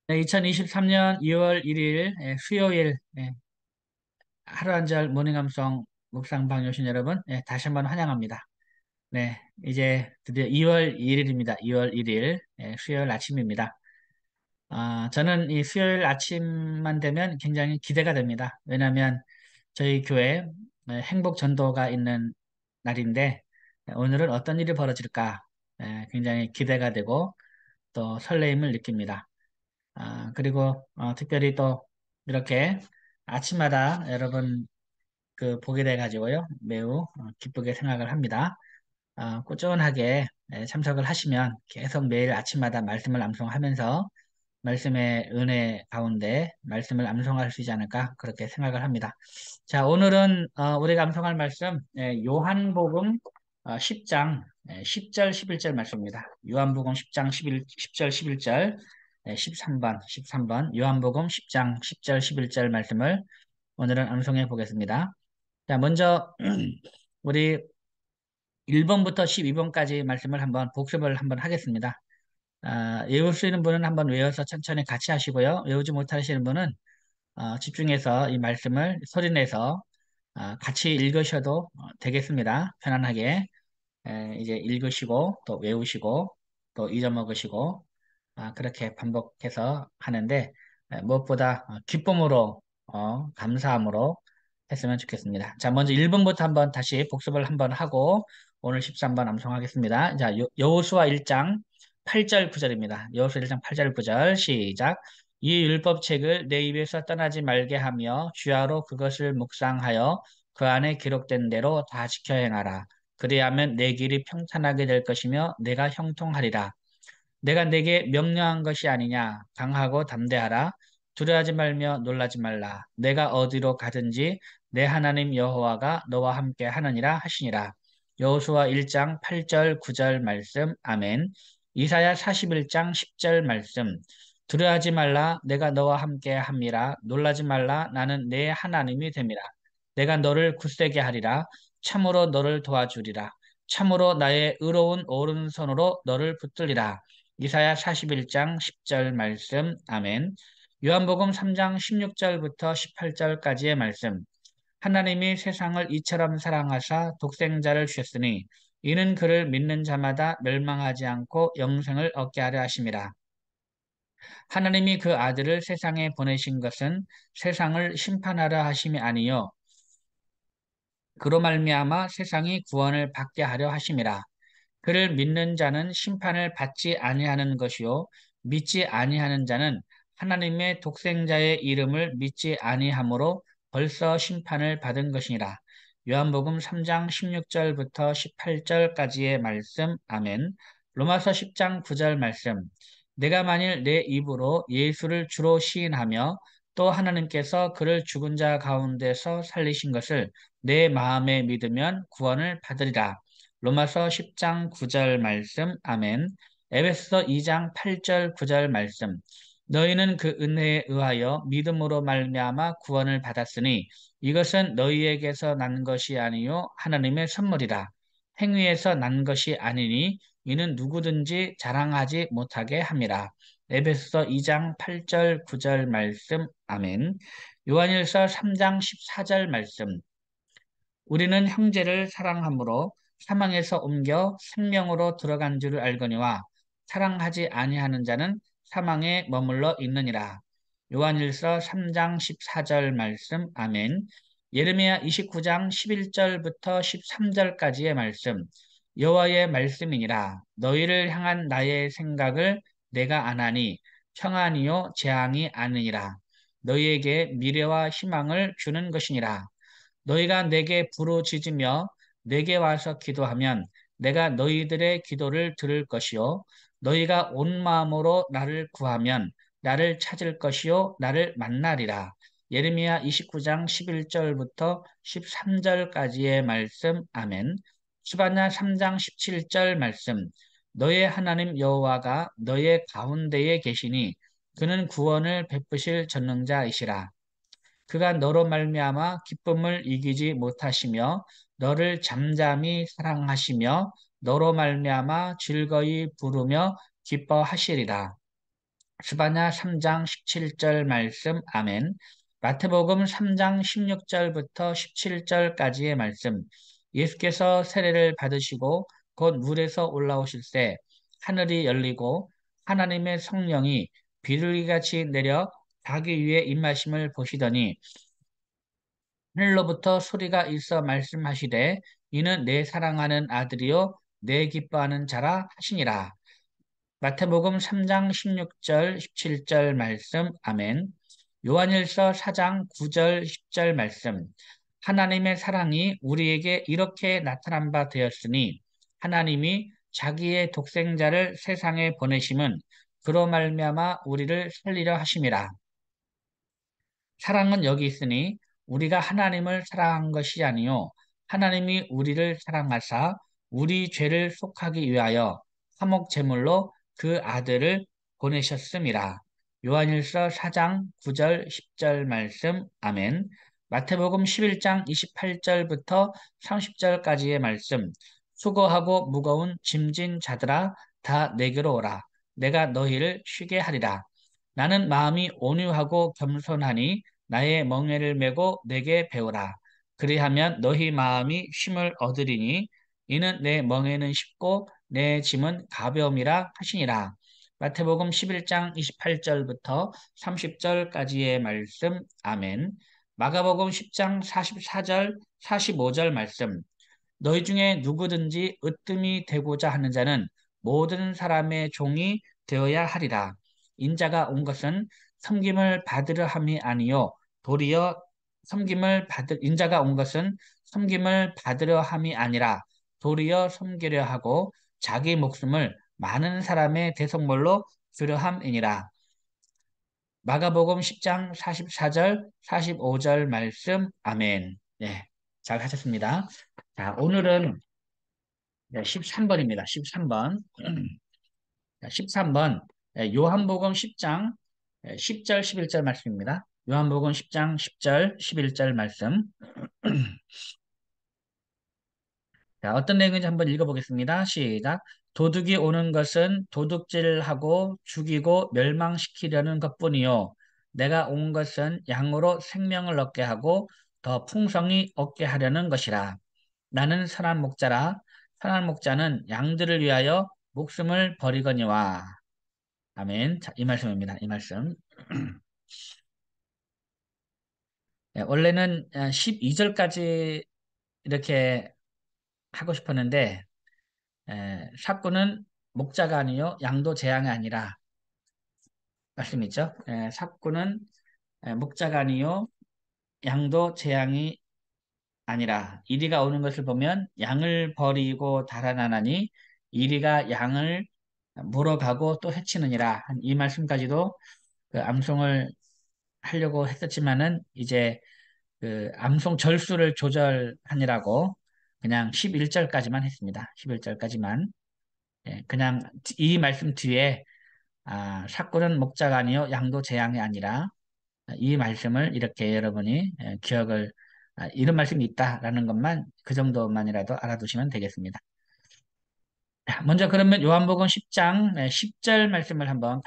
네, 2023년 2월 1일 수요일 하루 한 절 모닝 감성 묵상 방요신 여러분 다시 한번 환영합니다. 네, 이제 드디어 2월 1일입니다. 2월 1일 수요일 아침입니다. 저는 이 수요일 아침만 되면 굉장히 기대가 됩니다. 왜냐하면 저희 교회 행복 전도가 있는 날인데 오늘은 어떤 일이 벌어질까 굉장히 기대가 되고 또 설레임을 느낍니다. 그리고 특별히 또 이렇게 아침마다 여러분 그 보게 돼 가지고요. 매우 기쁘게 생각을 합니다. 꾸준하게 참석을 하시면 계속 매일 아침마다 말씀을 암송하면서 말씀의 은혜 가운데 말씀을 암송할 수 있지 않을까 그렇게 생각을 합니다. 자, 오늘은 우리가 암송할 말씀 요한복음 10장 10절 11절 말씀입니다. 요한복음 10장 10절 11절 13번 요한복음 10장 10절 11절 말씀을 오늘은 암송해 보겠습니다. 자, 먼저 우리 1번부터 12번까지 말씀을 한번 복습을 한번 하겠습니다. 외울 수 있는 분은 한번 외워서 천천히 같이 하시고요. 외우지 못하시는 분은 집중해서 이 말씀을 소리내서 같이 읽으셔도 되겠습니다. 편안하게 이제 읽으시고 또 외우시고 또 잊어먹으시고 그렇게 반복해서 하는데 무엇보다 기쁨으로 감사함으로 했으면 좋겠습니다. 자, 먼저 1번부터 한번 다시 복습을 한번 하고 오늘 13번 암송하겠습니다. 자, 여호수아 1장 8절 9절입니다. 여호수아 1장 8절 9절 시작. 이 율법책을 내 입에서 떠나지 말게 하며 주야로 그것을 묵상하여 그 안에 기록된 대로 다 지켜 행하라. 그리하면 내 길이 평탄하게 될 것이며 내가 형통하리라. 내가 내게 명령한 것이 아니냐. 강하고 담대하라. 두려워하지 말며 놀라지 말라. 내가 어디로 가든지 내 하나님 여호와가 너와 함께 하느니라 하시니라. 여호수아 1장 8절 9절 말씀. 아멘. 이사야 41장 10절 말씀. 두려워하지 말라. 내가 너와 함께 함이라. 놀라지 말라. 나는 내 하나님이 됨이라. 내가 너를 굳세게 하리라. 참으로 너를 도와주리라. 참으로 나의 의로운 오른손으로 너를 붙들리라. 이사야 41장 10절 말씀. 아멘. 요한복음 3장 16절부터 18절까지의 말씀. 하나님이 세상을 이처럼 사랑하사 독생자를 주셨으니 이는 그를 믿는 자마다 멸망하지 않고 영생을 얻게 하려 하심이라. 하나님이 그 아들을 세상에 보내신 것은 세상을 심판하려 하심이 아니요 그로 말미암아 세상이 구원을 받게 하려 하심이라. 그를 믿는 자는 심판을 받지 아니하는 것이요 믿지 아니하는 자는 하나님의 독생자의 이름을 믿지 아니하므로 벌써 심판을 받은 것이니라. 요한복음 3장 16절부터 18절까지의 말씀. 아멘. 로마서 10장 9절 말씀. 내가 만일 내 입으로 예수를 주로 시인하며 또 하나님께서 그를 죽은 자 가운데서 살리신 것을 내 마음에 믿으면 구원을 받으리라. 로마서 10장 9절 말씀. 아멘. 에베소서 2장 8절 9절 말씀. 너희는 그 은혜에 의하여 믿음으로 말미암아 구원을 받았으니 이것은 너희에게서 난 것이 아니요 하나님의 선물이라. 행위에서 난 것이 아니니 이는 누구든지 자랑하지 못하게 함이라. 에베소서 2장 8절 9절 말씀. 아멘. 요한일서 3장 14절 말씀. 우리는 형제를 사랑함으로 사망에서 옮겨 생명으로 들어간 줄을 알거니와 사랑하지 아니하는 자는 사망에 머물러 있느니라. 요한일서 3장 14절 말씀. 아멘. 예레미야 29장 11절부터 13절까지의 말씀. 여호와의 말씀이니라. 너희를 향한 나의 생각을 내가 아나니 평안이요 재앙이 아니니라. 너희에게 미래와 희망을 주는 것이니라. 너희가 내게 부르짖으며 내게 와서 기도하면 내가 너희들의 기도를 들을 것이요 너희가 온 마음으로 나를 구하면 나를 찾을 것이요 나를 만나리라. 예레미야 29장 11절부터 13절까지의 말씀. 아멘. 스바냐 3장 17절 말씀. 너의 하나님 여호와가 너의 가운데에 계시니 그는 구원을 베푸실 전능자이시라. 그가 너로 말미암아 기쁨을 이기지 못하시며 너를 잠잠히 사랑하시며 너로 말미암아 즐거이 부르며 기뻐하시리라. 스바냐 3장 17절 말씀, 아멘. 마태복음 3장 16절부터 17절까지의 말씀. 예수께서 세례를 받으시고 곧 물에서 올라오실 때 하늘이 열리고 하나님의 성령이 비둘기같이 내려 자기 위에 임하심을 보시더니 하늘로부터 소리가 있어 말씀하시되 이는 내 사랑하는 아들이요 내 기뻐하는 자라 하시니라. 마태복음 3장 16절, 17절 말씀, 아멘. 요한일서 4장 9절, 10절 말씀. 하나님의 사랑이 우리에게 이렇게 나타난 바 되었으니 하나님이 자기의 독생자를 세상에 보내심은 그로 말미암아 우리를 살리려 하심이라. 사랑은 여기 있으니 우리가 하나님을 사랑한 것이 아니요 하나님이 우리를 사랑하사 우리 죄를 속하기 위하여 화목 제물로 그 아들을 보내셨음이라. 요한일서 4장 9절 10절 말씀, 아멘. 마태복음 11장 28절부터 30절까지의 말씀. 수고하고 무거운 짐진 자들아 다 내게로 오라. 내가 너희를 쉬게 하리라. 나는 마음이 온유하고 겸손하니 나의 멍에를 메고 내게 배우라. 그리하면 너희 마음이 쉼을 얻으리니 이는 내 멍에는 쉽고 내 짐은 가벼움이라 하시니라. 마태복음 11장 28절부터 30절까지의 말씀. 아멘. 마가복음 10장 44절 45절 말씀. 너희 중에 누구든지 으뜸이 되고자 하는 자는 모든 사람의 종이 되어야 하리라. 인자가 온 것은 섬김을 받으려 함이 아니요 도리어 인자가 온 것은 섬김을 받으려 함이 아니라 도리어 섬기려 하고 자기 목숨을 많은 사람의 대속물로 주려 함이니라. 마가복음 10장 44절, 45절 말씀. 아멘. 네, 잘 하셨습니다. 자, 오늘은 13번입니다. 13번. 13번. 요한복음 10장 10절, 11절 말씀입니다. 요한복음 10장 10절, 11절 말씀. 자, 어떤 내용인지 한번 읽어보겠습니다. 시작. 도둑이 오는 것은 도둑질하고 죽이고 멸망시키려는 것뿐이요. 내가 온 것은 양으로 생명을 얻게 하고 더 풍성히 얻게 하려는 것이라. 나는 선한 목자라. 선한 목자는 양들을 위하여 목숨을 버리거니와. 아멘. 자, 이 말씀입니다. 이 말씀. 원래는 12절까지 이렇게 하고 싶었는데 삭구는 목자가 아니요 양도 재앙이 아니라 말씀이죠. 삭구는 목자가 아니요 양도 재앙이 아니라 이리가 오는 것을 보면 양을 버리고 달아나나니 이리가 양을 물어가고 또 해치느니라. 이 말씀까지도 그 암송을 하려고 했었지만은 이제 그 암송 절수를 조절하느라고 그냥 11절까지만 했습니다. 11절까지만. 그냥 이 말씀 뒤에 삭구는 목자가 아니요 양도 재앙이 아니라 이 말씀을 이렇게 여러분이 기억을 이런 말씀이 있다라는 것만 그 정도만이라도 알아두시면 되겠습니다. 자, 먼저 그러면 요한복음 10장 10절 말씀을 한번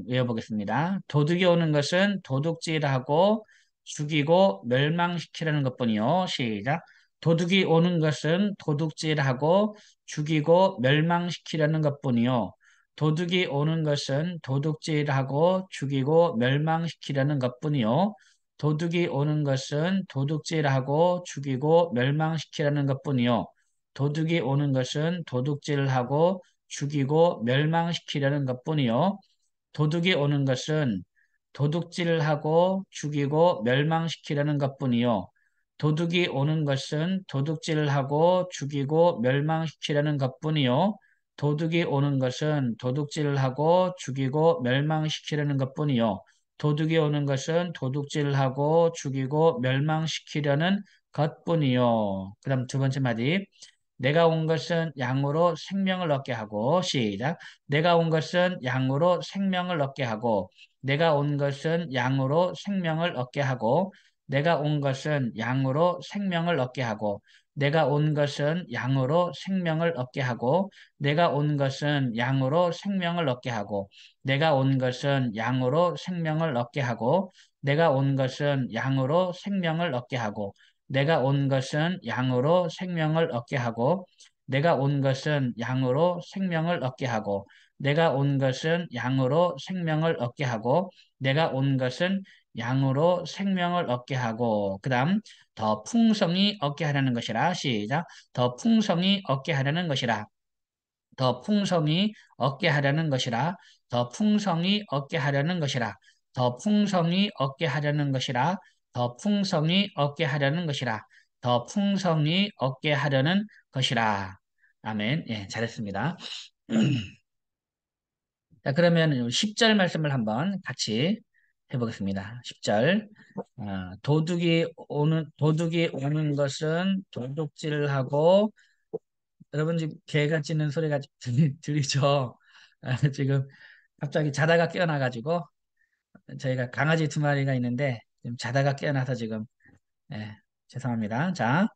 외워보겠습니다. 도둑이 오는 것은 도둑질하고 죽이고 멸망시키려는 것뿐이요. 시작. 도둑이 오는 것은 도둑질하고 죽이고 멸망시키려는 것뿐이요. 도둑이 오는 것은 도둑질하고 죽이고 멸망시키려는 것뿐이요. 도둑이 오는 것은 도둑질하고 죽이고 멸망시키려는 것뿐이요. 도둑이 오는 것은 도둑질하고 죽이고 멸망시키려는 것뿐이요. 도둑이 오는 것은 도둑질하고 죽이고 멸망시키려는 것뿐이요. 도둑이 오는 것은 도둑질하고 죽이고 멸망시키려는 것뿐이요. 도둑이 오는 것은 도둑질하고 죽이고 멸망시키려는 것뿐이요. 도둑이 오는 것은 도둑질하고 죽이고 멸망시키려는 것뿐이요. 그다음 두 번째 마디. 내가 온 것은 양으로 생명을 얻게 하고 시작. 내가 온 것은 양으로 생명을 얻게 하고 내가 온 것은 양으로 생명을 얻게 하고 내가 온 것은 양으로 생명을 얻게 하고 내가 온 것은 양으로 생명을 얻게 하고, 내가 온 것은 양으로 생명을 얻게 하고, 내가 온 것은 양으로 생명을 얻게 하고, 내가 온 것은 양으로 생명을 얻게 하고, 내가 온 것은 양으로 생명을 얻게 하고, 내가 온 것은 양으로 생명을 얻게 하고, 내가 온 것은 양으로 생명을 얻게 하고, 내가 온 것은 양으로 생명을 얻게 하고, 그 다음, 더 풍성히 얻게 하려는 것이라. 시작. 더 풍성히 얻게 하려는 것이라. 더 풍성히 얻게 하려는 것이라. 더 풍성히 얻게 하려는 것이라. 더 풍성히 얻게 하려는 것이라. 더 풍성히 얻게 하려는 것이라. 더 풍성히 얻게 하려는 것이라. 아멘. 예, 잘했습니다. 자, 그러면 10절 말씀을 한번 같이 해보겠습니다. 10절. 도둑이 오는 것은 도둑질하고, 여러분 지금 개가 짖는 소리가 들리죠? 지금 갑자기 자다가 깨어나가지고, 저희가 강아지 두 마리가 있는데, 지금 자다가 깨어나서 지금 네, 죄송합니다. 자,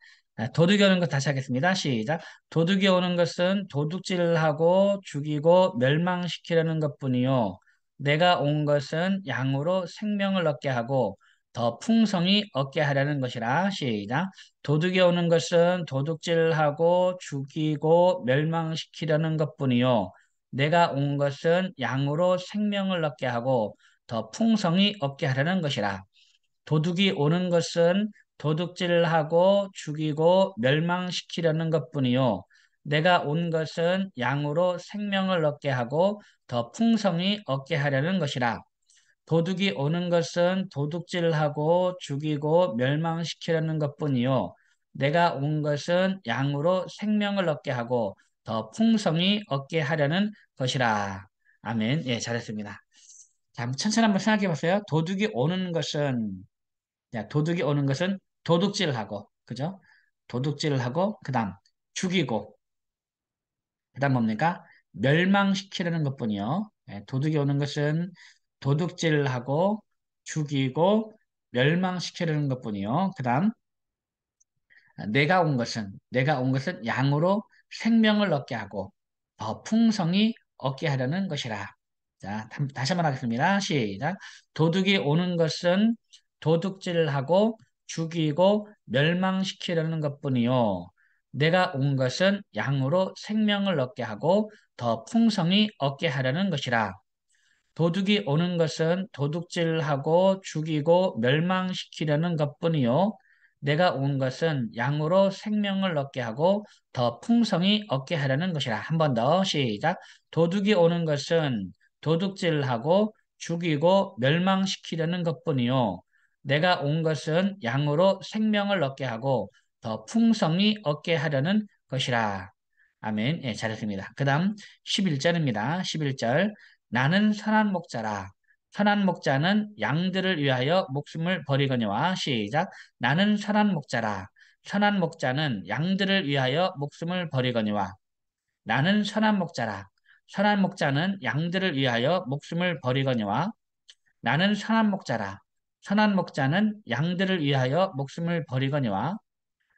도둑이 오는 것 다시 하겠습니다. 시작. 도둑이 오는 것은 도둑질을 하고 죽이고 멸망시키려는 것뿐이요. 내가 온 것은 양으로 생명을 얻게 하고 더 풍성히 얻게 하려는 것이라. 시작. 도둑이 오는 것은 도둑질을 하고 죽이고 멸망시키려는 것뿐이요. 내가 온 것은 양으로 생명을 얻게 하고 더 풍성히 얻게 하려는 것이라. 도둑이 오는 것은 도둑질을 하고 죽이고 멸망시키려는 것뿐이요. 내가 온 것은 양으로 생명을 얻게 하고 더 풍성히 얻게 하려는 것이라. 도둑이 오는 것은 도둑질을 하고 죽이고 멸망시키려는 것뿐이요. 내가 온 것은 양으로 생명을 얻게 하고 더 풍성히 얻게 하려는 것이라. 아멘. 예, 잘했습니다. 자, 천천히 한번 생각해 보세요. 도둑이 오는 것은 도둑질을 하고, 그죠? 도둑질을 하고, 그 다음, 죽이고, 그 다음 뭡니까? 멸망시키려는 것뿐이요. 예, 도둑이 오는 것은 도둑질을 하고, 죽이고, 멸망시키려는 것뿐이요. 그 다음, 내가 온 것은 양으로 생명을 얻게 하고, 더 풍성히 얻게 하려는 것이라. 자, 다시 한번 하겠습니다. 시작. 도둑이 오는 것은 도둑질을 하고 죽이고 멸망시키려는 것뿐이요. 내가 온 것은 양으로 생명을 얻게 하고 더 풍성히 얻게 하려는 것이라. 도둑이 오는 것은 도둑질하고 죽이고 멸망시키려는 것뿐이요. 내가 온 것은 양으로 생명을 얻게 하고 더 풍성히 얻게 하려는 것이라. 한 번 더 시작. 도둑이 오는 것은 도둑질하고 죽이고 멸망시키려는 것뿐이요. 내가 온 것은 양으로 생명을 얻게 하고 더 풍성히 얻게 하려는 것이라. 아멘. 예, 잘했습니다. 그 다음 11절입니다. 11절. 나는 선한 목자라. 선한 목자는 양들을 위하여 목숨을 버리거니와. 시작. 나는 선한 목자라. 선한 목자는 양들을 위하여 목숨을 버리거니와. 나는 선한 목자라. 선한 목자는 양들을 위하여 목숨을 버리거니와. 나는 선한 목자라. 선한 목자는 양들을 위하여 목숨을 버리거니와.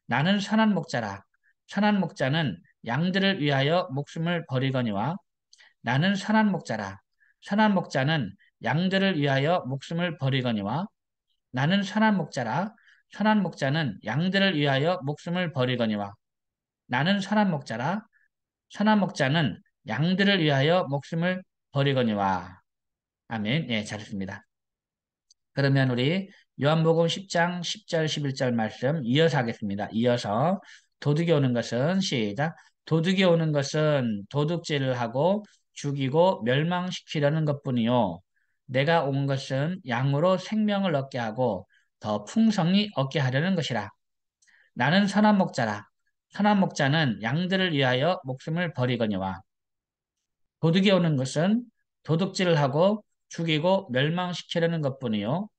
나는 선한 목자라. 선한 목자는 양들을 위하여 목숨을 버리거니와. 나는 선한 목자라. 선한 목자는 양들을 위하여 목숨을 버리거니와. 나는 선한 목자라. 선한 목자는 양들을 위하여 목숨을 버리거니와. 나는 선한 목자라. 선한 목자는 양들을 위하여 목숨을 버리거니와. 아멘. 예, 잘했습니다. 그러면 우리 요한복음 10장 10절 11절 말씀 이어서 하겠습니다. 이어서 도둑이 오는 것은 시작. 도둑이 오는 것은 도둑질을 하고 죽이고 멸망시키려는 것뿐이요. 내가 온 것은 양으로 생명을 얻게 하고 더 풍성히 얻게 하려는 것이라. 나는 선한 목자라. 선한 목자는 양들을 위하여 목숨을 버리거니와. 도둑이 오는 것은 도둑질을 하고 죽이고 멸망시키려는 것뿐이요.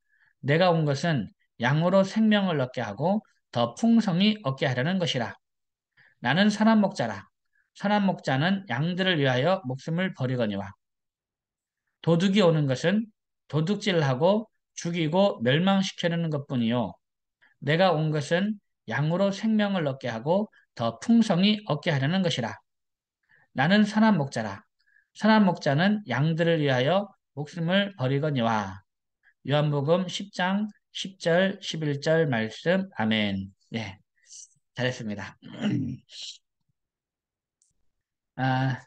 내가 온 것은 양으로 생명을 얻게 하고 더 풍성히 얻게 하려는 것이라. 나는 선한 목자라. 선한 목자는 양들을 위하여 목숨을 버리거니와. 도둑이 오는 것은 도둑질을 하고 죽이고 멸망시키려는 것뿐이요. 내가 온 것은 양으로 생명을 얻게 하고 더 풍성히 얻게 하려는 것이라. 나는 선한 목자라. 선한 목자는 양들을 위하여 목숨을 버리거니와. 요한복음 10장 10절, 11절 말씀. 아멘. 예, 잘했습니다.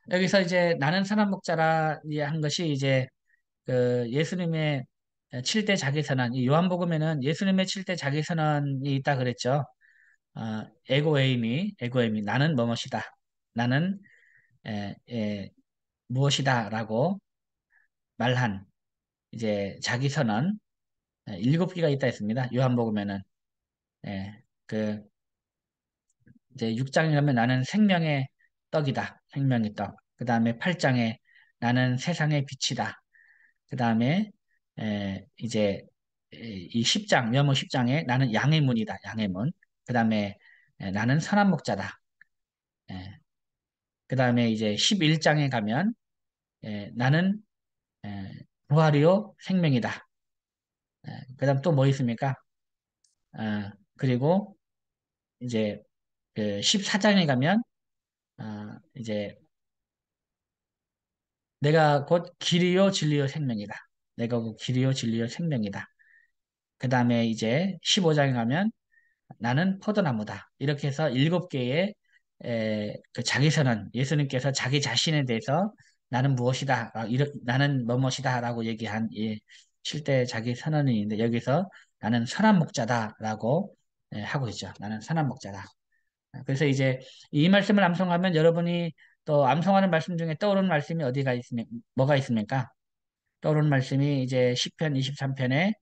여기서 이제 나는 선한 목자라 한 것이 이제 그 예수님의 7대 자기선언, 이 요한복음에는 예수님의 7대 자기선언이 있다 그랬죠. 에고에이미, 나는 무엇이다. 나는 무엇이다라고 말한 자기선언 7개가 있다 했습니다. 요한복음에는 그 이제 6장에 가면 나는 생명의 떡이다. 생명의 떡. 그 다음에 8장에 나는 세상의 빛이다. 그 다음에 이제 이 10장, 요한복음 10장에 나는 양의 문이다. 양의 문. 그 다음에 나는 선한 목자다. 그 다음에 이제 11장에 가면 나는 에, 부활이요 생명이다. 그 다음 또 뭐 있습니까? 그리고 이제 그 14장에 가면 이제 내가 곧 길이요 진리요 생명이다. 내가 곧 길이요 진리요 생명이다. 그 다음에 이제 15장에 가면 나는 포도나무다. 이렇게 해서 7개의 그 자기선언, 예수님께서 자기 자신에 대해서 나는 무엇이다, 나는 뭐뭇이다 라고 얘기한 이 7대 자기 선언이 있는데 여기서 나는 선한 목자다라고 하고 있죠. 나는 선한 목자다. 그래서 이제 이 말씀을 암송하면 여러분이 또 암송하는 말씀 중에 떠오르는 말씀이 어디가 있습니까? 뭐가 있습니까? 떠오르는 말씀이 이제 시편 23편에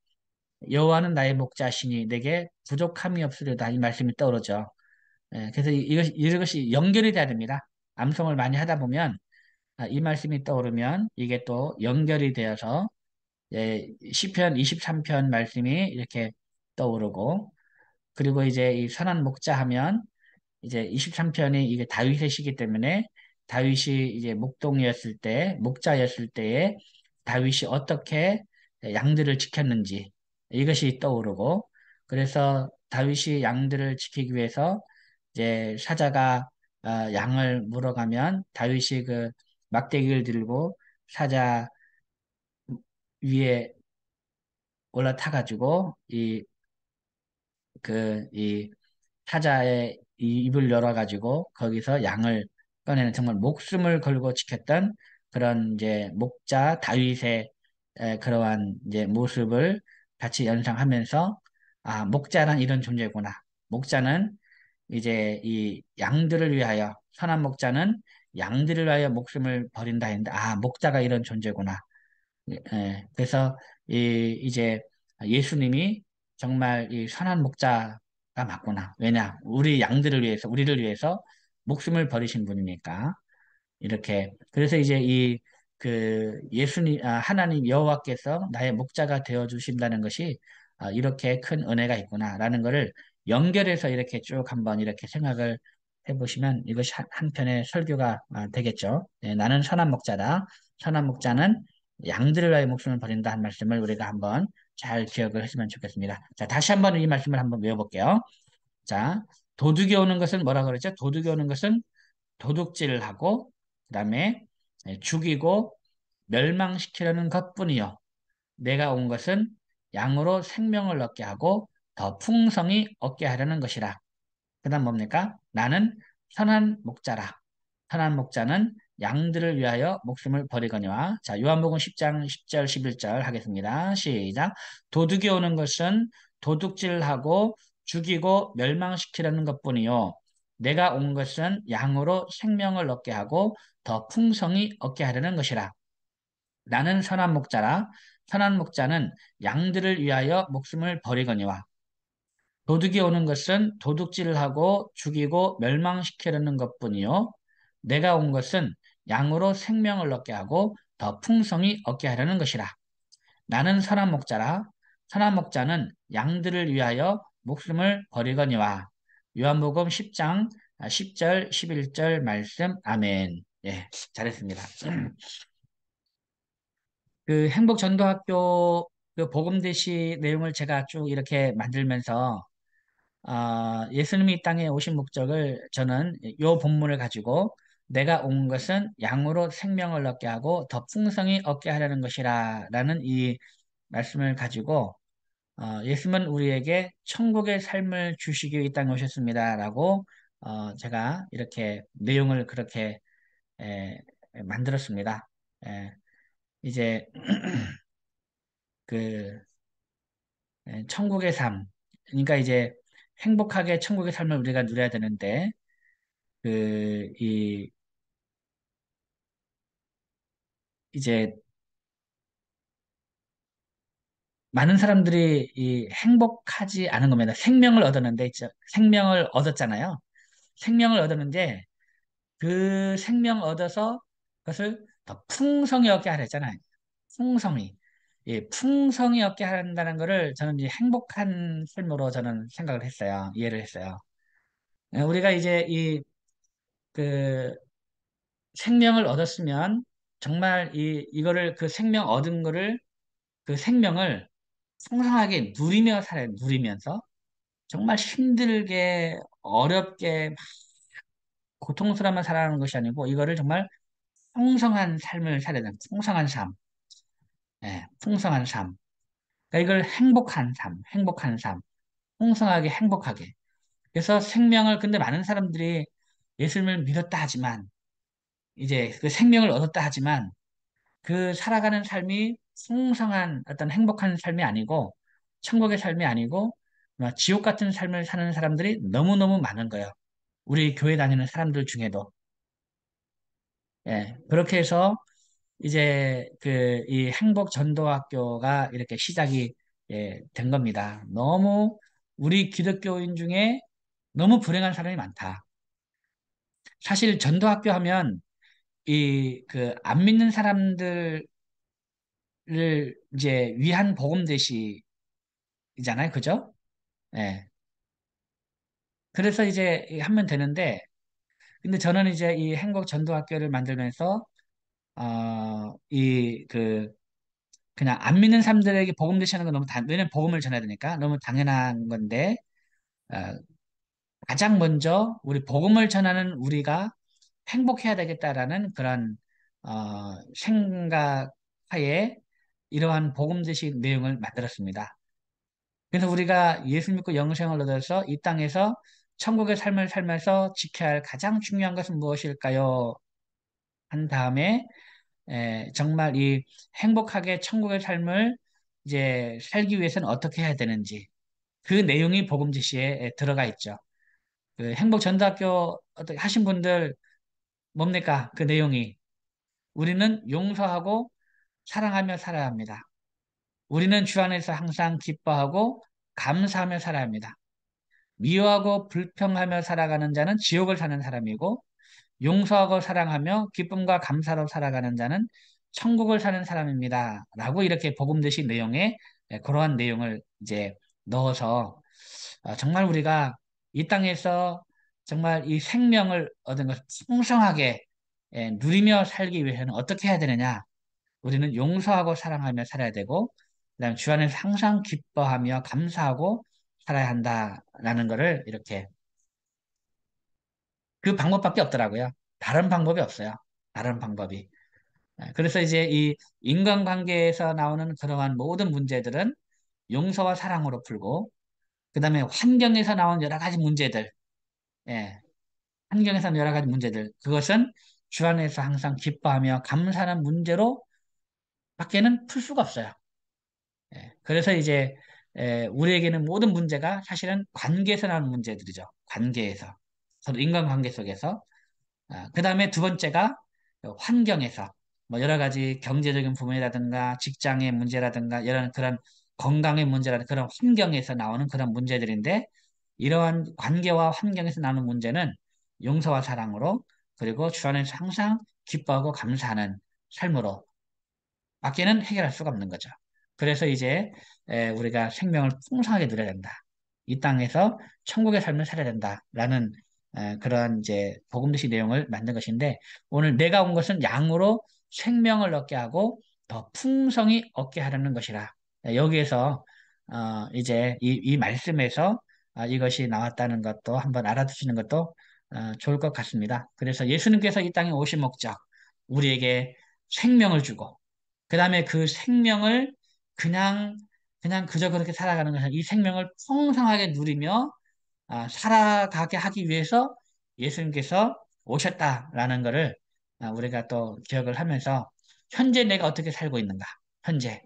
여호와는 나의 목자시니 내게 부족함이 없으리로다 이 말씀이 떠오르죠. 그래서 이것이 연결이 돼야 됩니다. 암송을 많이 하다 보면 이 말씀이 떠오르면 이게 또 연결이 되어서 시편 23편 말씀이 이렇게 떠오르고 그리고 이제 이 선한 목자 하면 이제 23편이 이게 다윗의 시기 때문에 다윗이 이제 목자였을 때에 다윗이 어떻게 양들을 지켰는지 이것이 떠오르고 그래서 다윗이 양들을 지키기 위해서 이제 사자가 양을 물어가면 다윗이 그 막대기를 들고 사자 위에 올라타 가지고 이 사자의 이 입을 열어가지고 거기서 양을 꺼내는 정말 목숨을 걸고 지켰던 그런 이제 목자 다윗의 그러한 이제 모습을 같이 연상하면서 목자란 이런 존재구나. 목자는 이제 이 양들을 위하여 선한 목자는 양들을 위하여 목숨을 버린다 했는데 목자가 이런 존재구나. 그래서 이제 예수님이 정말 이 선한 목자가 맞구나. 왜냐? 우리 양들을 위해서, 우리를 위해서 목숨을 버리신 분이니까. 이렇게. 그래서 이제 하나님 여호와께서 나의 목자가 되어 주신다는 것이 이렇게 큰 은혜가 있구나라는 것을 연결해서 이렇게 쭉 한번 이렇게 생각을 해보시면 이것이 한편의 설교가 되겠죠. 나는 선한 목자다. 선한 목자는 양들을 위하여 목숨을 버린다 한 말씀을 우리가 한번 잘 기억을 했으면 좋겠습니다. 자, 다시 한번 이 말씀을 한번 외워볼게요. 자, 도둑이 오는 것은 뭐라 그러죠? 도둑이 오는 것은 도둑질을 하고 그다음에 죽이고 멸망시키려는 것뿐이요. 내가 온 것은 양으로 생명을 얻게 하고 더 풍성히 얻게 하려는 것이라. 그다음 뭡니까? 나는 선한 목자라. 선한 목자는 양들을 위하여 목숨을 버리거니와. 자, 요한복음 10장 10절 11절 하겠습니다. 시작. 도둑이 오는 것은 도둑질하고 죽이고 멸망시키려는 것뿐이요. 내가 온 것은 양으로 생명을 얻게 하고 더 풍성히 얻게 하려는 것이라. 나는 선한 목자라. 선한 목자는 양들을 위하여 목숨을 버리거니와. 도둑이 오는 것은 도둑질을 하고 죽이고 멸망시키려는 것뿐이요. 내가 온 것은 양으로 생명을 얻게 하고 더 풍성히 얻게 하려는 것이라. 나는 선한 목자라. 선한 목자는 양들을 위하여 목숨을 버리거니와. 요한복음 10장 10절 11절 말씀. 아멘. 예, 잘했습니다. 그 행복전도학교 그 복음대시 내용을 제가 쭉 이렇게 만들면서 예수님이 이 땅에 오신 목적을 저는 이 본문을 가지고 내가 온 것은 양으로 생명을 얻게 하고 더 풍성히 얻게 하려는 것이라 라는 이 말씀을 가지고 예수님은 우리에게 천국의 삶을 주시기 위해 이 땅에 오셨습니다 라고 제가 이렇게 내용을 그렇게 에, 만들었습니다. 에, 이제 그 천국의 삶 그러니까 이제 행복하게 천국의 삶을 우리가 누려야 되는데 이 이제 많은 사람들이 이 행복하지 않은 겁니다. 생명을 얻었는데 생명을 얻었잖아요. 생명을 얻었는데 그 생명 얻어서 그것을 더 풍성히 얻게 하려 했잖아요. 풍성히. 예, 풍성히 얻게 한다는 거를 저는 이제 행복한 삶으로 저는 생각을 했어요. 이해를 했어요. 우리가 이제 그 생명을 얻었으면 정말 이거를 그 생명 얻은 거를 그 생명을 풍성하게 누리며 살아요. 누리면서. 정말 힘들게, 어렵게, 막 고통스러움만 살아가는 것이 아니고, 이거를 정말 풍성한 삶을 살아야 되는, 풍성한 삶. 예, 풍성한 삶. 그러니까 이걸 행복한 삶, 행복한 삶. 풍성하게, 행복하게. 그래서 생명을, 근데 많은 사람들이 예수님을 믿었다 하지만, 이제 그 생명을 얻었다 하지만, 그 살아가는 삶이 풍성한 어떤 행복한 삶이 아니고, 천국의 삶이 아니고, 지옥 같은 삶을 사는 사람들이 너무너무 많은 거예요. 우리 교회 다니는 사람들 중에도. 예, 그렇게 해서 이제 이 행복 전도학교가 이렇게 시작이 된 겁니다. 너무 우리 기독교인 중에 너무 불행한 사람이 많다. 사실 전도학교 하면 안 믿는 사람들을 이제 위한 복음 대시잖아요. 그죠? 예. 그래서 이제 하면 되는데 근데 저는 이제 이 행복 전도학교를 만들면서 그냥 안 믿는 사람들에게 복음 대시하는 건 왜냐면 복음을 전해야 되니까 너무 당연한 건데, 어, 가장 먼저 우리 복음을 전하는 우리가 행복해야 되겠다라는 그런, 생각하에 이러한 복음 대시 내용을 만들었습니다. 그래서 우리가 예수 믿고 영생을 얻어서 이 땅에서 천국의 삶을 살면서 지켜야 할 가장 중요한 것은 무엇일까요? 한 다음에 정말 이 행복하게 천국의 삶을 이제 살기 위해서는 어떻게 해야 되는지 그 내용이 복음 지시에 들어가 있죠. 그 행복 전도학교 어떻게 하신 분들 뭡니까? 그 내용이 우리는 용서하고 사랑하며 살아야 합니다. 우리는 주 안에서 항상 기뻐하고 감사하며 살아야 합니다. 미워하고 불평하며 살아가는 자는 지옥을 사는 사람이고 용서하고 사랑하며 기쁨과 감사로 살아가는 자는 천국을 사는 사람입니다. 라고 이렇게 복음되신 내용에 그러한 내용을 이제 넣어서 정말 우리가 이 땅에서 정말 이 생명을 얻은 것을 풍성하게 누리며 살기 위해서는 어떻게 해야 되느냐? 우리는 용서하고 사랑하며 살아야 되고, 그다음에 주 안에서 항상 기뻐하며 감사하고 살아야 한다라는 것을 이렇게 그 방법밖에 없더라고요. 다른 방법이 없어요. 다른 방법이. 그래서 이제 이 인간관계에서 나오는 그러한 모든 문제들은 용서와 사랑으로 풀고, 그 다음에 환경에서 나온 여러 가지 문제들, 예, 환경에서 나온 여러 가지 문제들, 그것은 주 안에서 항상 기뻐하며 감사하는 문제로 밖에는 풀 수가 없어요. 그래서 이제 우리에게는 모든 문제가 사실은 관계에서 나오는 문제들이죠. 관계에서. 서로 인간관계 속에서. 그 다음에 두 번째가 환경에서 뭐 여러 가지 경제적인 부분이라든가 직장의 문제라든가 이런 그런 건강의 문제라든가 그런 환경에서 나오는 그런 문제들인데 이러한 관계와 환경에서 나오는 문제는 용서와 사랑으로 그리고 주 안에서 항상 기뻐하고 감사하는 삶으로 밖에는 해결할 수가 없는 거죠. 그래서 이제 우리가 생명을 풍성하게 누려야 된다. 이 땅에서 천국의 삶을 살아야 된다라는 그런 이제 복음도시 내용을 만든 것인데 오늘 내가 온 것은 양으로 생명을 얻게 하고 더 풍성히 얻게 하려는 것이라. 여기에서 이제 이 말씀에서 이것이 나왔다는 것도 한번 알아두시는 것도 좋을 것 같습니다. 그래서 예수님께서 이 땅에 오신 목적, 우리에게 생명을 주고, 그 다음에 그 생명을 그냥, 그냥 그저 그렇게 살아가는 것은 이 생명을 풍성하게 누리며 살아가게 하기 위해서 예수님께서 오셨다라는 것을 우리가 또 기억을 하면서 현재 내가 어떻게 살고 있는가? 현재.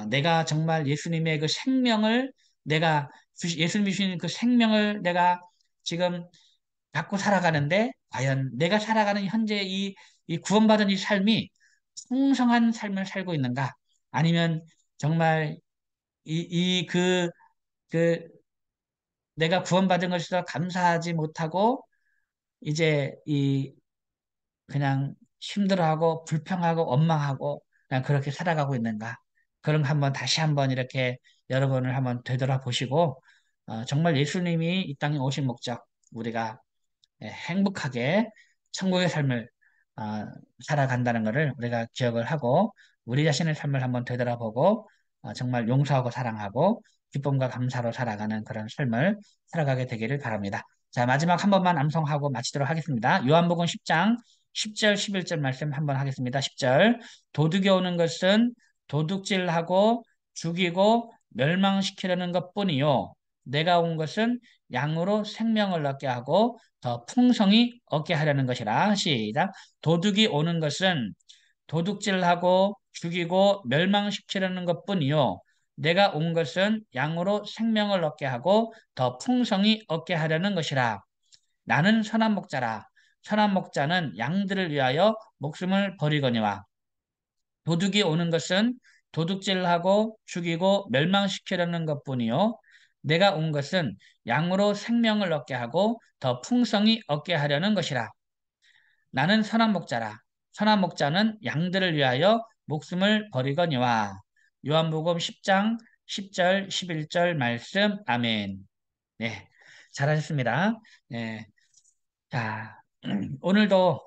내가 정말 예수님의 그 생명을 내가 예수님이 주신 그 생명을 내가 지금 갖고 살아가는데 과연 내가 살아가는 현재 이 구원받은 이 삶이 풍성한 삶을 살고 있는가? 아니면 정말 그 내가 구원받은 것에서 감사하지 못하고 이제 그냥 힘들어하고 불평하고 원망하고 그냥 그렇게 살아가고 있는가? 그럼 한번 다시 한번 이렇게 여러분을 한번 되돌아보시고 정말 예수님이 이 땅에 오신 목적 우리가 행복하게 천국의 삶을 어, 살아간다는 것을 우리가 기억을 하고 우리 자신의 삶을 한번 되돌아보고 정말 용서하고 사랑하고 기쁨과 감사로 살아가는 그런 삶을 살아가게 되기를 바랍니다. 자, 마지막 한 번만 암송하고 마치도록 하겠습니다. 요한복음 10장 10절 11절 말씀 한번 하겠습니다. 10절 도둑이 오는 것은 도둑질하고 죽이고 멸망시키려는 것뿐이요 내가 온 것은 양으로 생명을 얻게 하고 더 풍성히 얻게 하려는 것이라. 시작. 도둑이 오는 것은 도둑질하고 죽이고 멸망시키려는 것뿐이요. 내가 온 것은 양으로 생명을 얻게 하고 더 풍성히 얻게 하려는 것이라. 나는 선한 목자라. 선한 목자는 양들을 위하여 목숨을 버리거니와. 도둑이 오는 것은 도둑질하고 죽이고 멸망시키려는 것뿐이요. 내가 온 것은 양으로 생명을 얻게 하고 더 풍성히 얻게 하려는 것이라. 나는 선한 목자라. 선한 목자는 양들을 위하여 목숨을 버리거니와. 요한복음 10장 10절 11절 말씀. 아멘. 네, 잘하셨습니다. 네, 자, 오늘도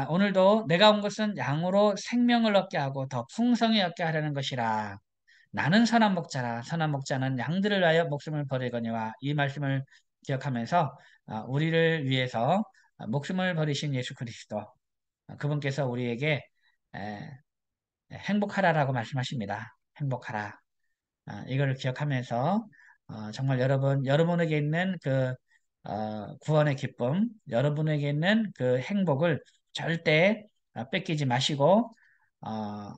오늘도 내가 온 것은 양으로 생명을 얻게 하고 더 풍성히 얻게 하려는 것이라. 나는 선한 목자라. 선한 목자는 양들을 위하여 목숨을 버리거니와. 이 말씀을 기억하면서 우리를 위해서 목숨을 버리신 예수 그리스도 그분께서 우리에게 에, 행복하라라고 말씀하십니다. 행복하라. 이걸 기억하면서 정말 여러분에게 있는 구원의 기쁨, 여러분에게 있는 그 행복을 절대 뺏기지 마시고 어,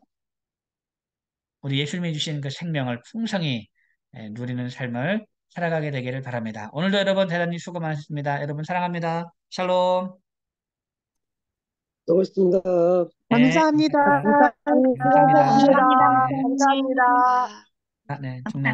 우리 예수님이 주신 그 생명을 풍성히 누리는 삶을 살아가게 되기를 바랍니다. 오늘도 여러분 대단히 수고 많으셨습니다. 여러분 사랑합니다. 샬롬. 수고하셨습니다. 네, 감사합니다. 감사합니다. 감사합니다. 감사합니다. 감사합니다. 네, 감사합니다. 네, 중량.